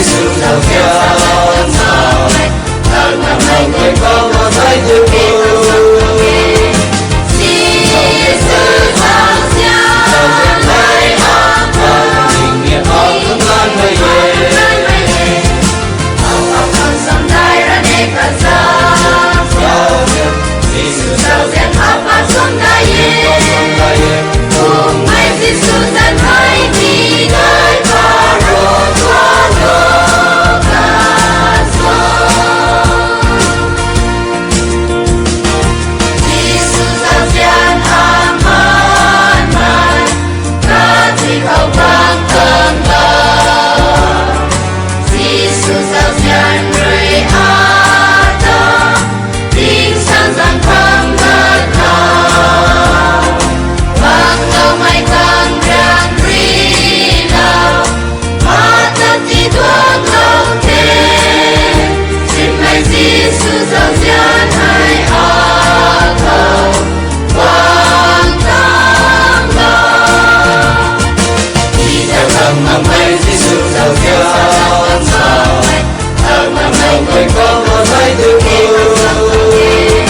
Giêsu giàu giang giàu thằng nằm lòng người con một thấy tuyệt vời Giêsu giàu giang lấy ác và tình nghĩa ác không lan về con sông đai ra để cả giang Giêsu giàu giang áp áp xuống đại ye cùng mãi Giêsu giang hay đi nơi có rồi qua lô cả giang Giêsu giàu giang ám man man cả thì không vang cơn ngờ Giêsu giàu giang người ata tiếng sáng giang không ngớt nào vang lâu mai càng rạng ri nào hóa tất chỉ thuốc lâu thế xin mày Giêsu giàu giang hai ác cầu quang tăng lòng đi theo thằng nằm mây Giêsu giàu giang giàu thằng nằm lòng người con một thấy tuyệt vời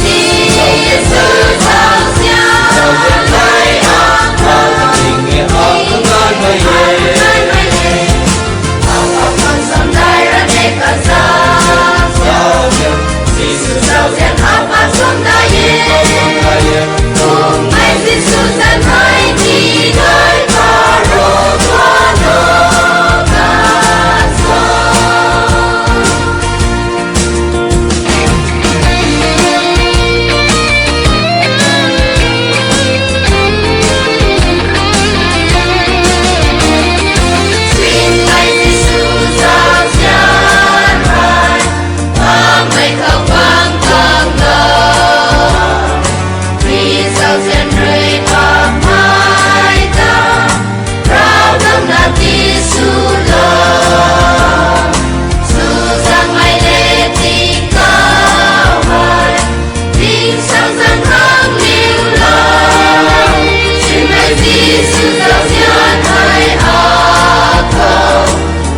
Giêsu giàu giang giàu giang lấy ác và tình nghĩa ác không lan về con sông đai ra để cả giang Giêsu giàu giang áp áp xuống đại ye cùng mãi Giêsu giang hay đi nơi có rồi qua lô cả giang xin mãi Giêsu giàu giang hay và mây không vang cơn ngờ vì giàu giang rơi qua mai ta rao đông đã Giêsu lòng dù rằng mai lệ tình cao hoài tiếng sáng giang không lưu lòng xin mãi Giêsu giàu giang hay ác cầu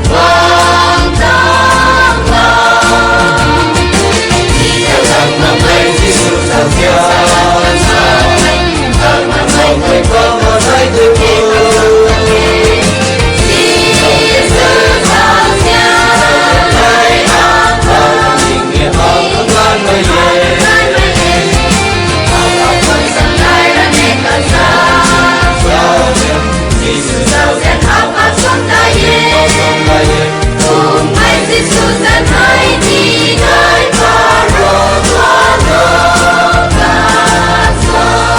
quang tăng lòng đi theo thằng nằm mây Giêsu giàu giang giàu thằng nằm lòng người con một thấy tuyệt vời Giêsu giàu giang lấy ác và tình nghĩa ác không lan về con sông đai ra để cả giang Giêsu giàu giang áp áp xuống đại ye cùng mãi Giêsu giang hay đi nơi có rồi qua lô cả giang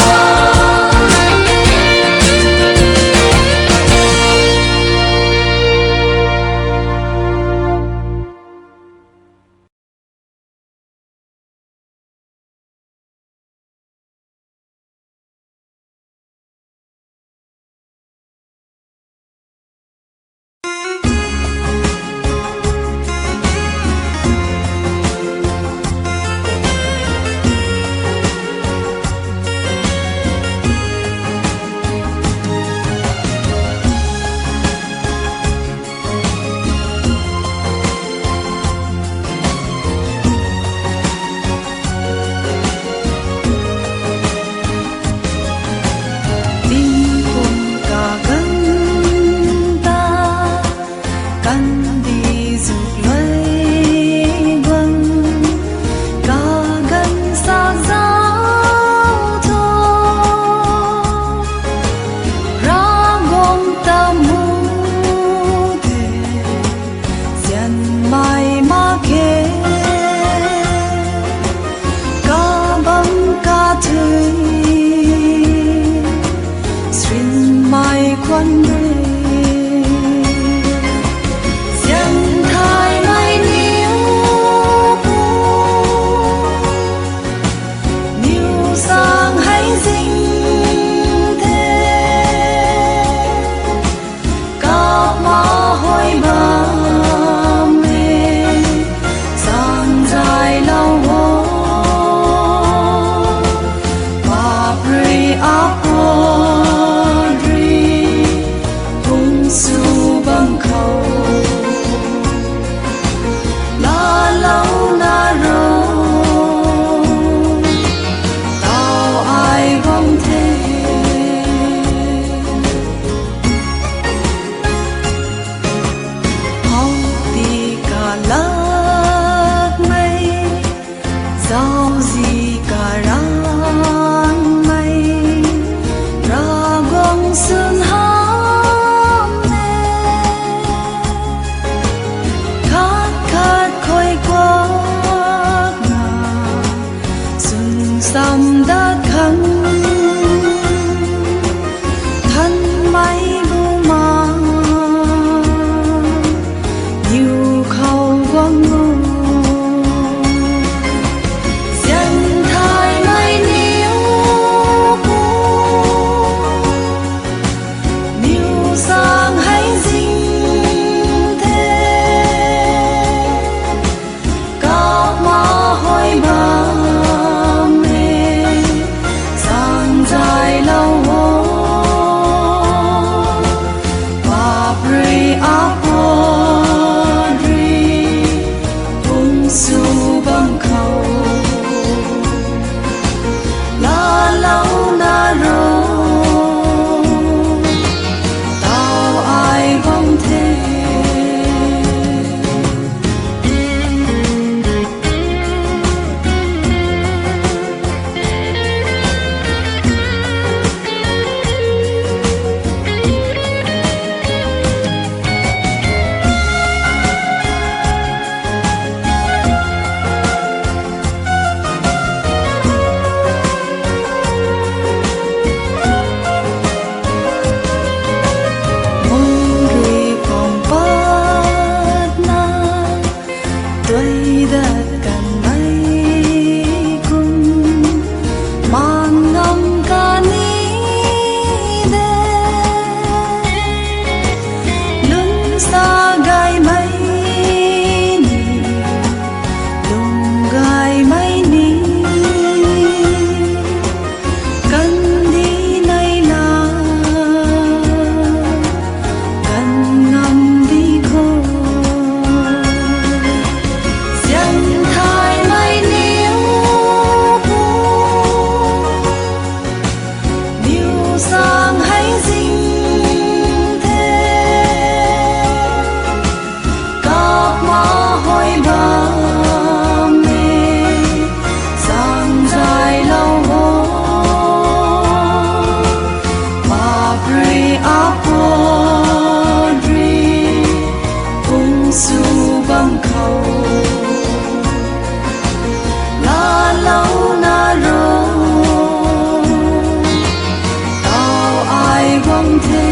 quân đuôi dân thái mai Giêsu băng khâu là lâu na rô tao ai vong thế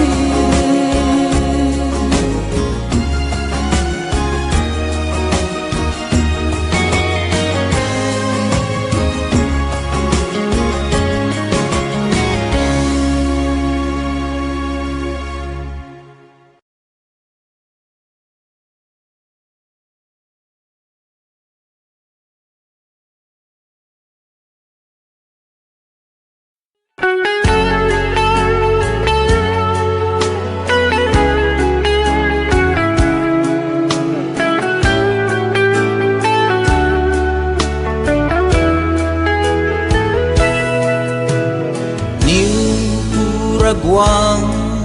Buang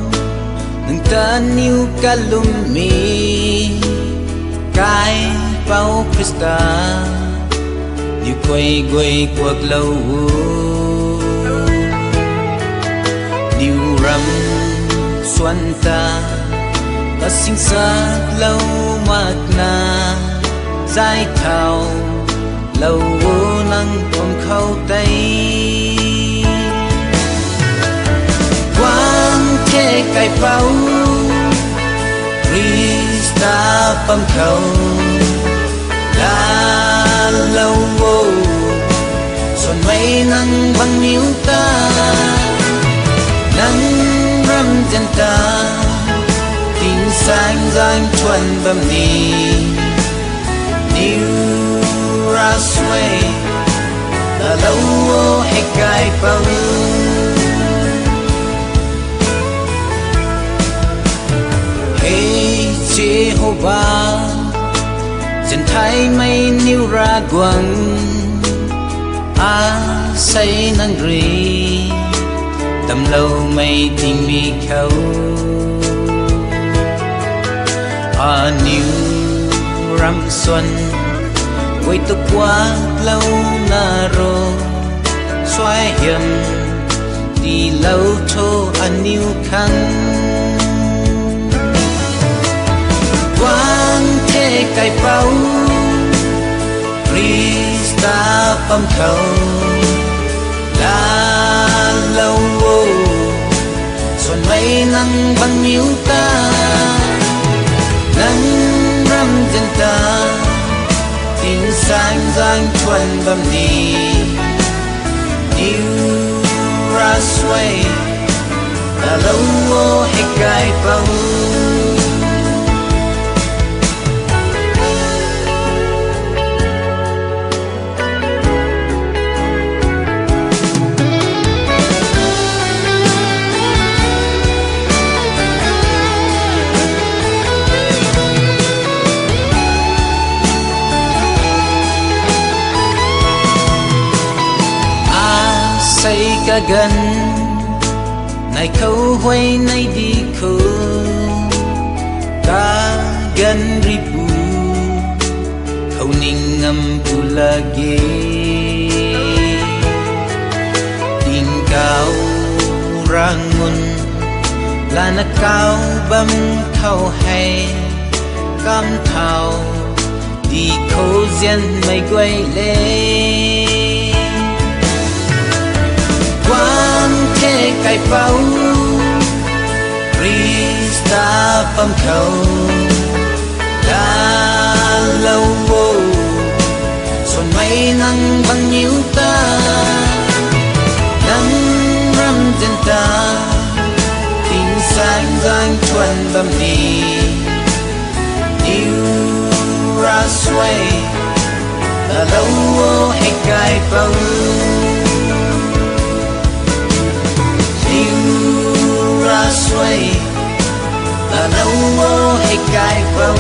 nâng ta niu kalumi cái bao Krista niu quay quay cuộc lâu niu ram xuân ta ta sinh sát lâu mát na dài thao lâu nâng ôm khâu tay quang kê cài bao Krista băm khâu là lâu vô xuân mấy nắng băng miếu ta nắng râm chân ta tin sáng giang chuan bầm ni new rasway là lâu vô hay cài bao Jehovah dân thái mây niu ra quăng say nang ri tầm lâu mây tình mi khâu niu ram xuân quay tục qua lâu na ro xoay hiểm đi lâu thô niu khăn quang thế cài bao Krista băm khâu là lâu vô xuân mấy nắng băng miếu ta nắng râm chân ta tin sáng giang chuan bầm ni new rasway là lâu vô hay cài bao say cả gần này khâu hoay này đi khâu cả gần ribu khâu ninh ngâm tu lagi tin cao rangun là na cao băm khâu hay cam thao đi khâu diên mây quay lên quang thế cài bao Krista băm khâu đã lâu vô xuân mấy nắng băng nhiêu ta nắng râm chân ta tin sáng giang chuan bầm ni new rasway là lâu vô hay cài bao rasway là lâu vô hay cài bao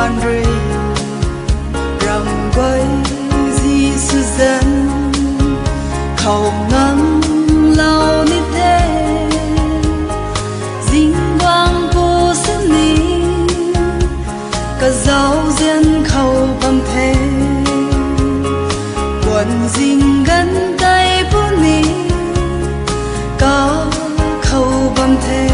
ban rì rằng quay di sư dân khẩu ngắm lâu nít thế dính quang vô sân ní cả giáo dân khẩu bằng thế quần dính gắn tay bố ní có khẩu bằng thế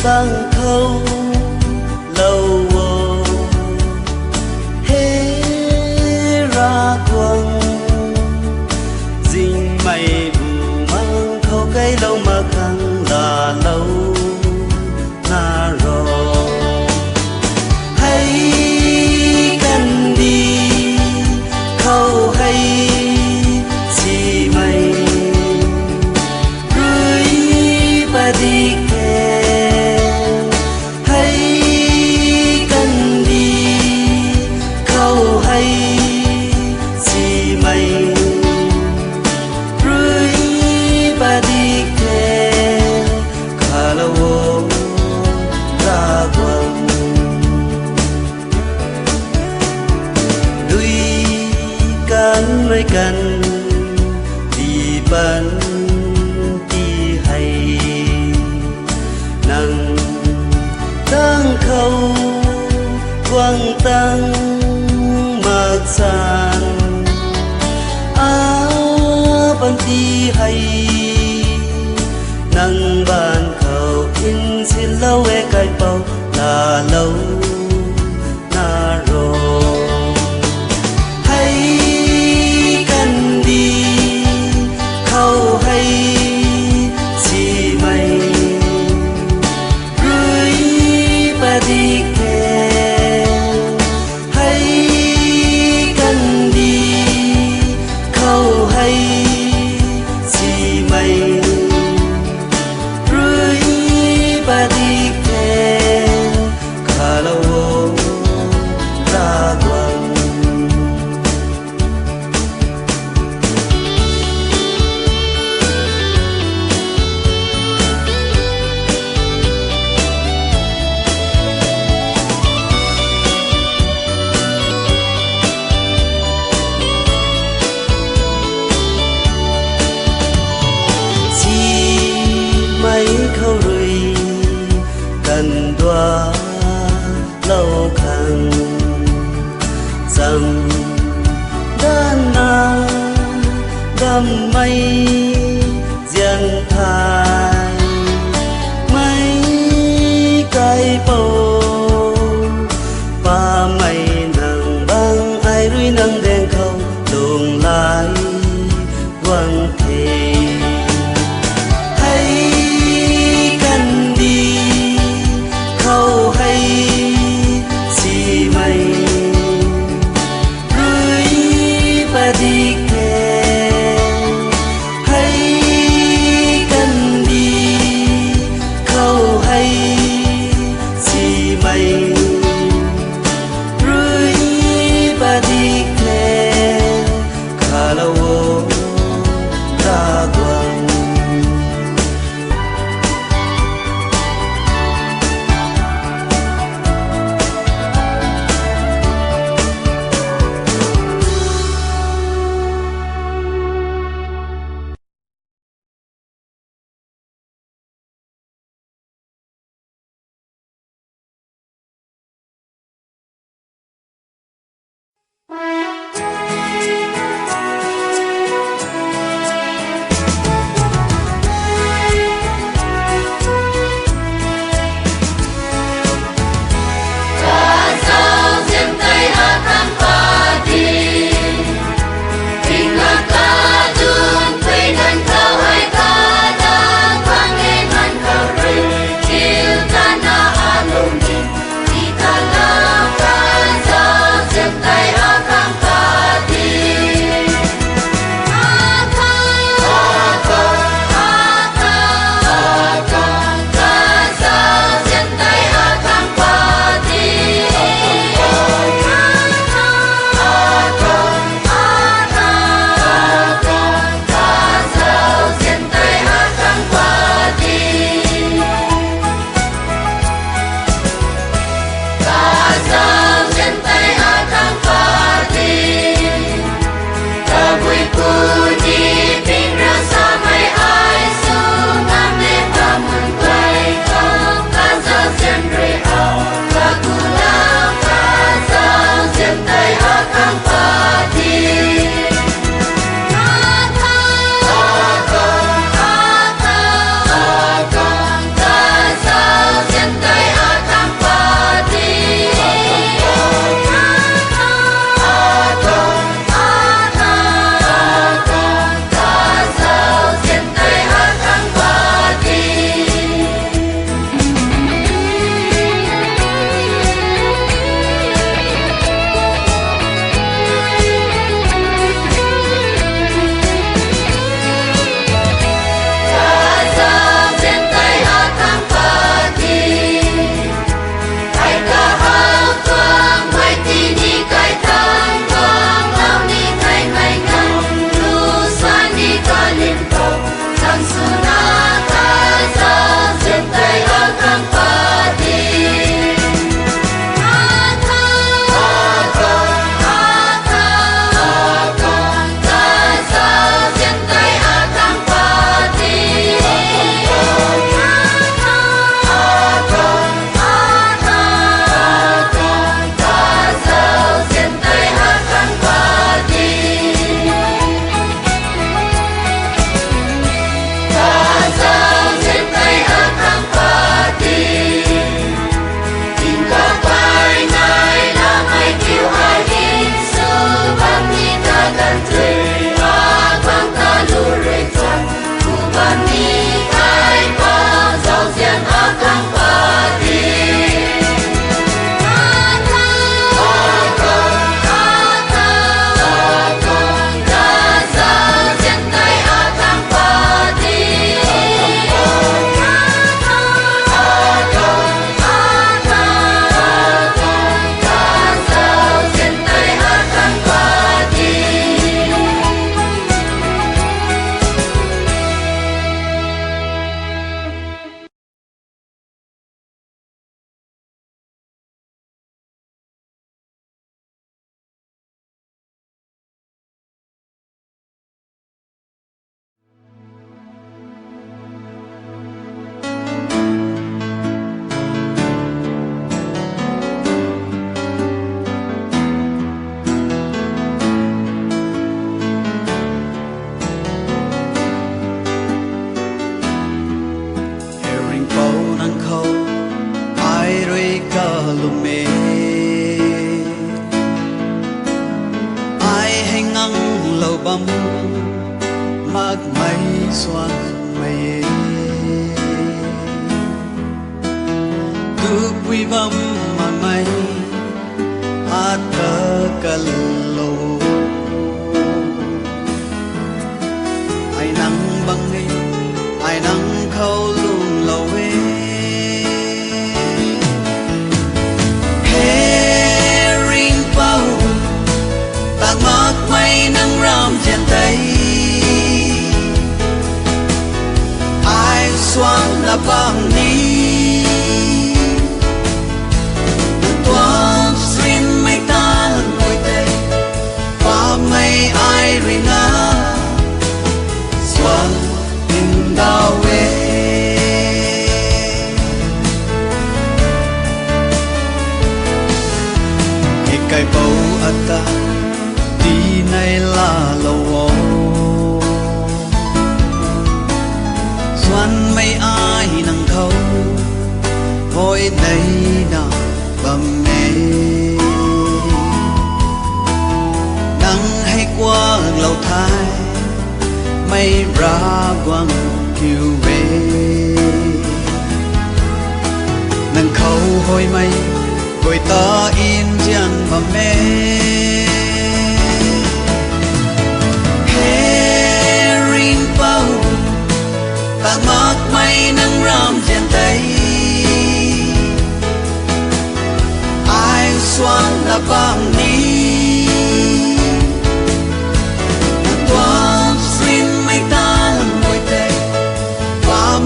băng khâu lâu hê ra quăng dinh mày bù mang khâu cây lâu mà khăn là lâu na rò hay cần đi khâu hay si mày rưới ba đi kề ด้วยกันดีปันที่ให้นั่งตั้งเขากวางตั้งมากสานอาปันที่ให้นั่งบ้านเขาอินสิเล่าแวกไก่เป่าลาเล่านาโรให้กันดีเข้าให้สิไม่รุยปะดิแคให้กันดีเข้าให้สิไม่เข้ารุยกันดัวเล่าคังจำด้านนาดำไม่เจียงทายไม่ไกลโปป่าไม่นั่งบางไอรุยนั่งแดงเขาลงลายวังเทให้กันดีเข้าให้สิ lume ai hay ngang lâu bấm mắc mây xoan mây tu quy bấm mà mây hát thơ cần lâu ai nắng băng đi ai nắng khâu luôn lâu ring bao tạc mắc mây nắng ram trên tay ai xoan là băng đi mây ai ring á xuân in đau về khi cây bầu ắt ta đi này là lâu xuân mây ai nắng thâu vội đây nào bầm nè qua lâu thái mây ra quăng kêu về nâng khâu hôi mây gọi ta in chẳng và mê ring bao tạc mắc mây nâng ram trên tay ai xoan là băng đi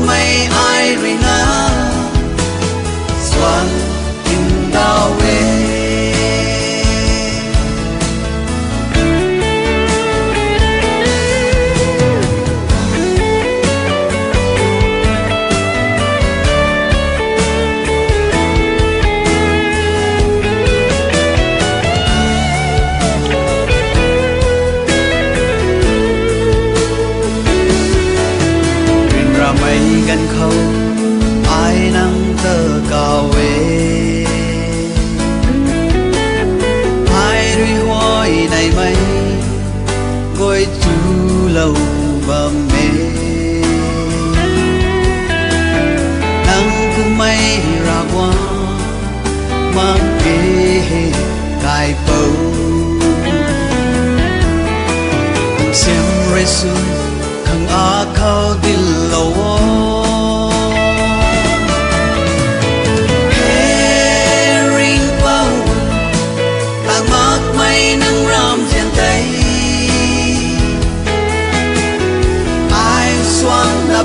mây ai ring á xuân in đau về gần khâu ai nắng tơ cao về ai đuôi hoài này mây gọi chú lâu và mê nắng cũng mây ra qua mang kê cài bầu xem rê xuân khăng á khâu đi lâu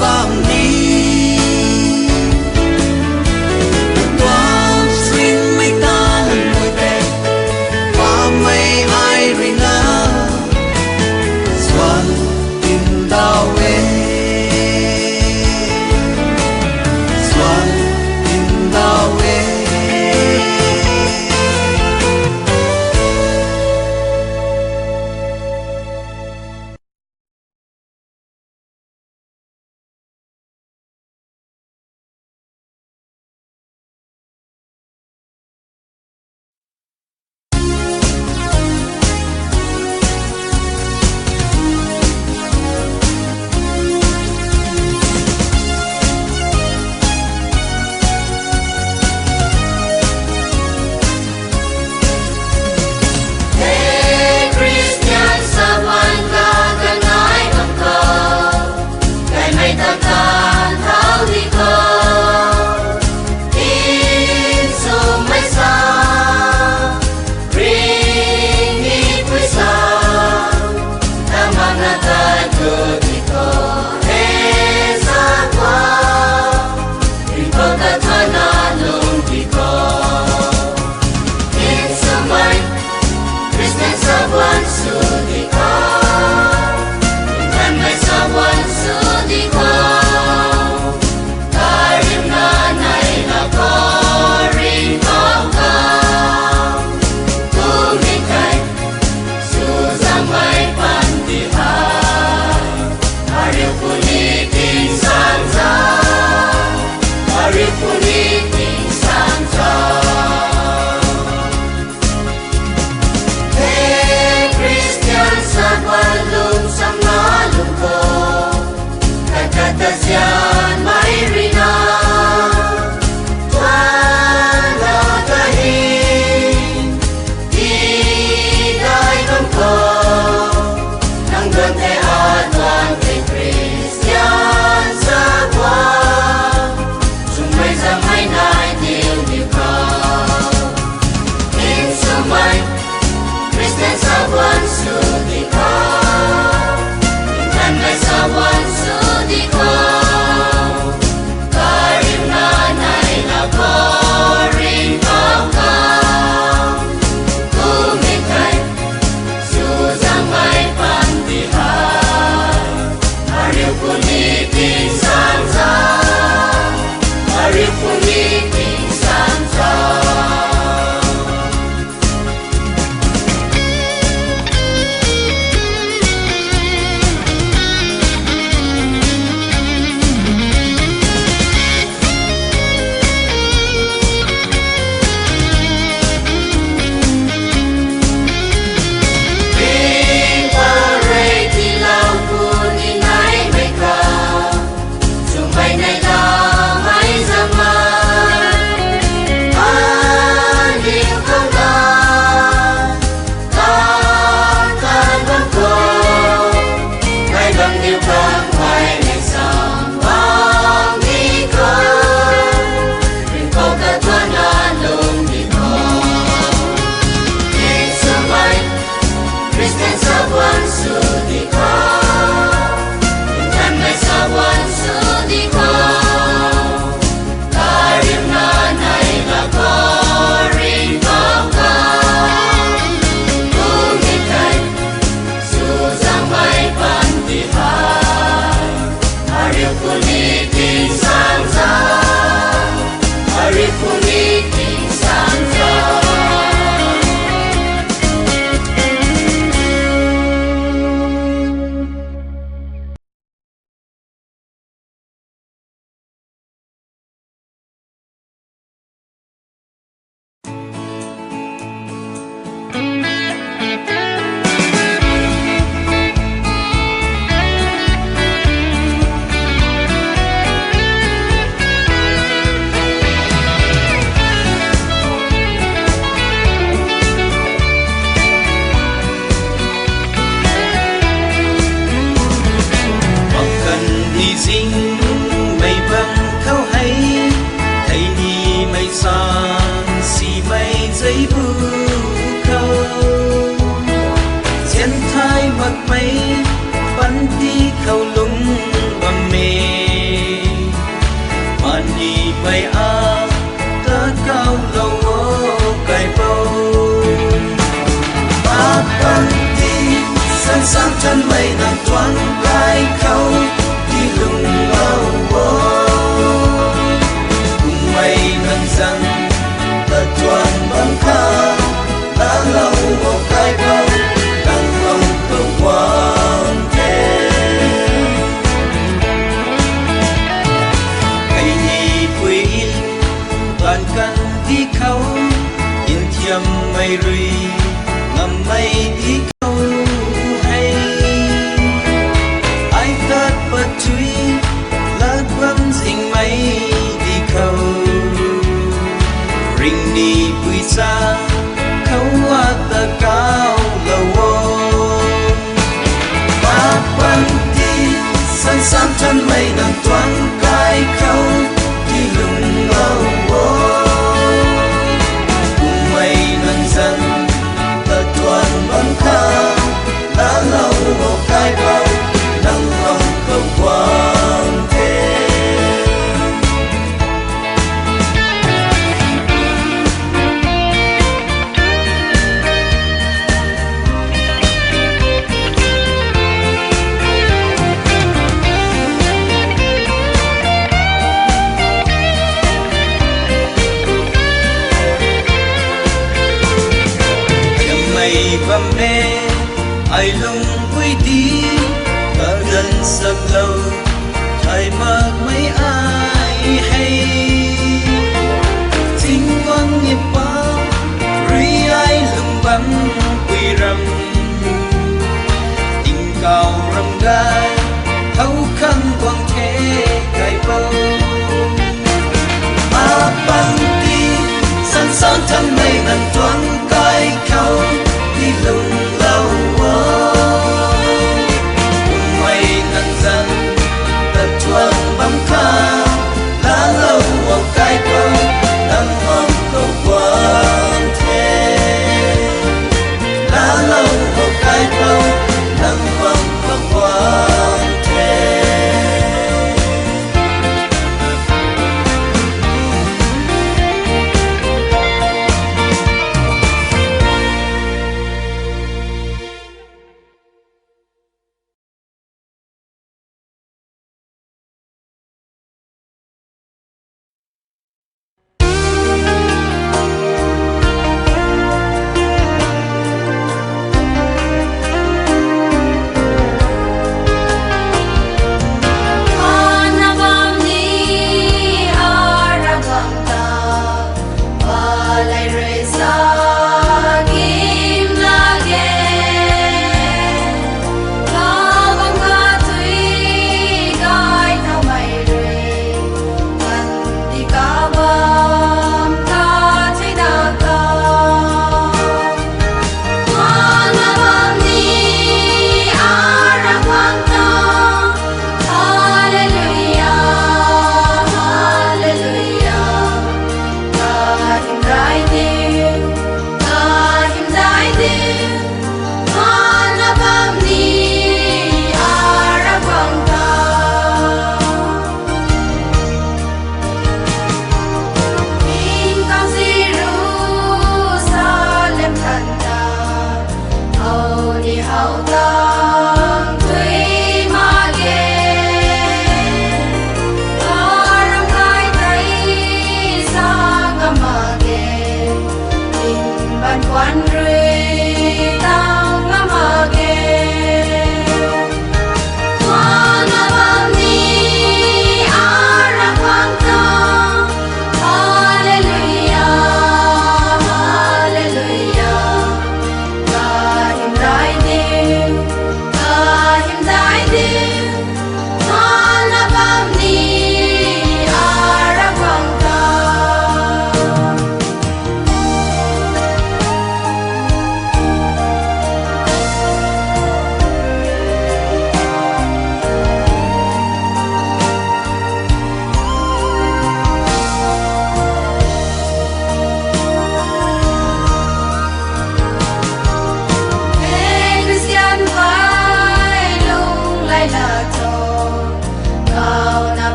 băng đi toan xuyên mây ta ngồi tè qua mây ai ring á xuân in đau về xuân in đau về Puni ting sang san si mây giấy bu khâu chiến thái mặc mây bắn đi khâu lúng bầm mê mani bay a ta cao lâu cài bao ba bắn đi san sang chân mây nàng thoáng cài khâu đi lùng lâu cùng mây nàng rằng ta toàn bắn khá ta lâu cài bao đang không cầu quan thế ngày nhị quy toàn căn đi khâu in thiam mây rùi ngầm mây đi khâu hay ai tất bật truy lá quăng dình mây đi khâu ring đi quy xa khâu hoa ta cao lâu ba quăng đi san san chân mây nàng thoáng cài khâu đi lùng lâu cùng mây nàng dần ta toàn bắn khá đã lâu cài bao nắng không cầu quan thế và mê ai lung vui đi ta gần sập lâu thay mặc mấy ai hay chính quang nghiệp bao ri ai lung bắn quy rầm tình cao rầm gai thấu khăn quang thế cài bao ba băng đi san san thân mây nàng thoáng cài khâu đi lùng lâu cùng mây nắng dần ta thoáng bóng khá lá lâu cài bao đang mong cầu quan thế lá lâu cài bao đang mong cầu quan thế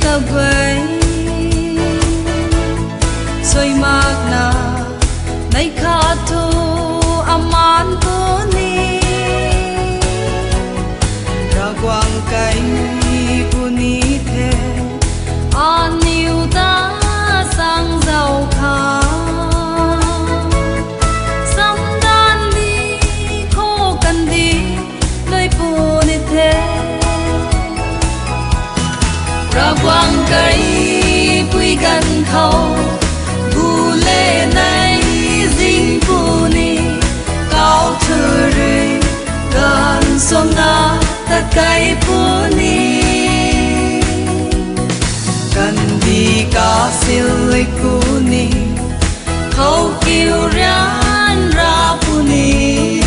ngập vây xoay mạc na nay khát thu aman puni ra quang cánh puni thế an yêu ta sang giàu khá sam dan đi khô cần đi nơi puni thế ra quang cây quy gần khâu bu lê này dinh puni cao thơ rơi gần sông na ta cây puni cần đi cá silly puni khâu kêu rán ra puni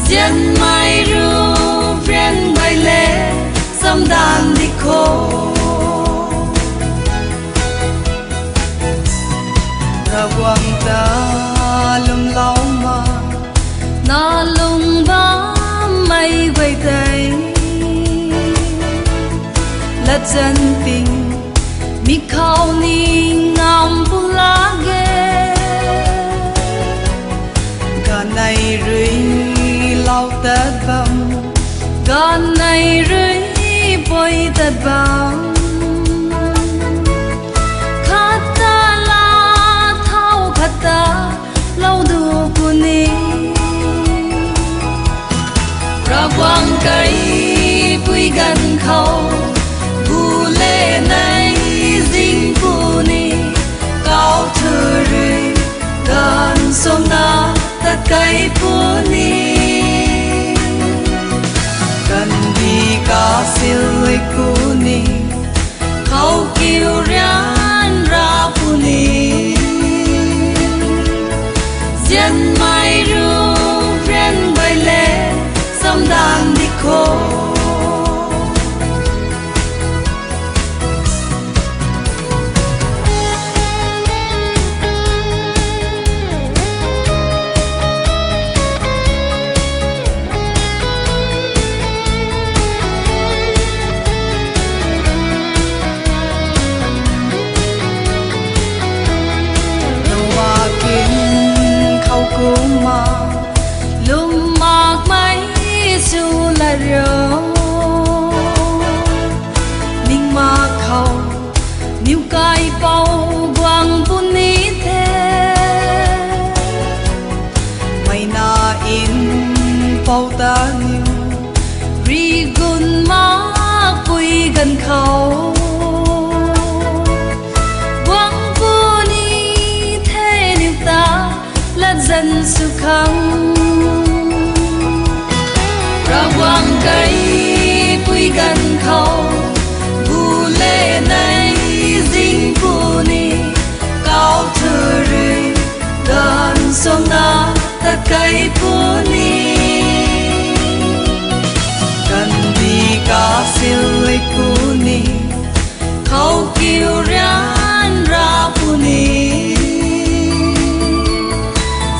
dân mai ru friend bay lê sam dan đi khô ra quang ta lum lau mà na lung ba mây vây tay là chân tình mi khâu ni ngam bu la ghê cả này rưỡi lau tết bầm gan này rưỡi bôi tết băng khát ta la thao khát ta lâu đủ puni ra quang cây quy gần khâu bu lê này dinh puni cao thơ rơi gần sông na ta cây puni cần đi cá silly puni khâu kêu rán ra puni dân mai ru friend bay lê sam dan đi khô mà lum mạc mấy su là rêu ninh mạc khâu níu cài bao quang puni thế mày na in bao ta nhiều ri gun mạc quy gần khâu quang puni thế níu ta là dân su khăng ra quang cây quy gần khâu bu lê này dinh puni cao thơ rơi gần sông na ta cây puni cần đi cá silly puni khâu kêu rán ra puni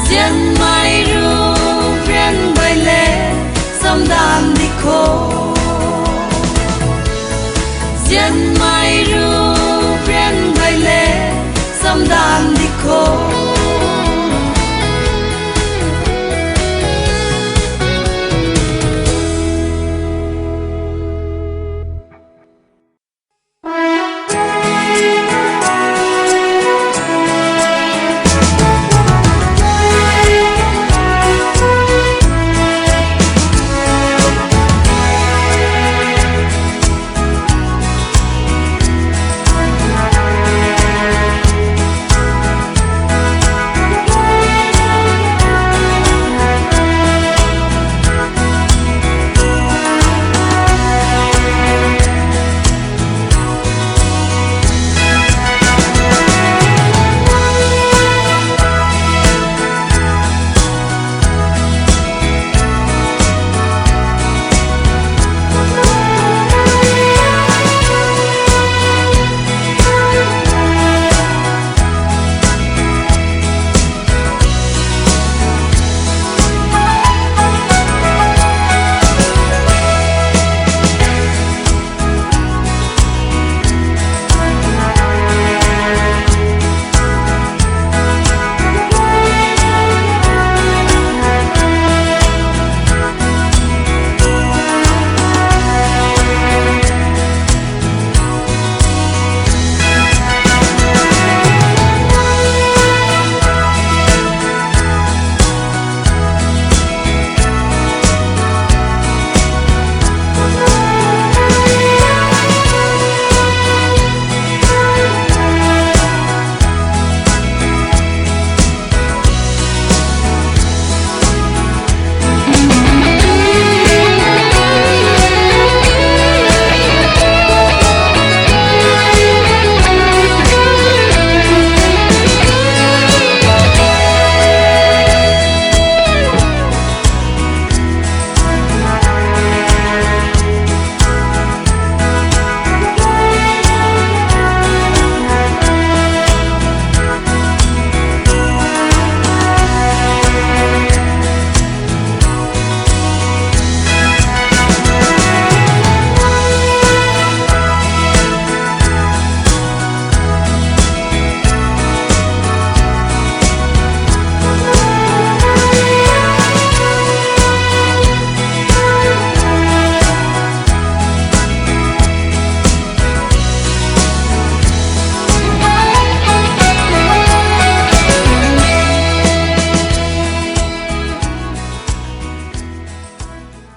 dân mai ru friend bay lê sam dan đi khô dân mai ru friend bay lê sam dan đi khô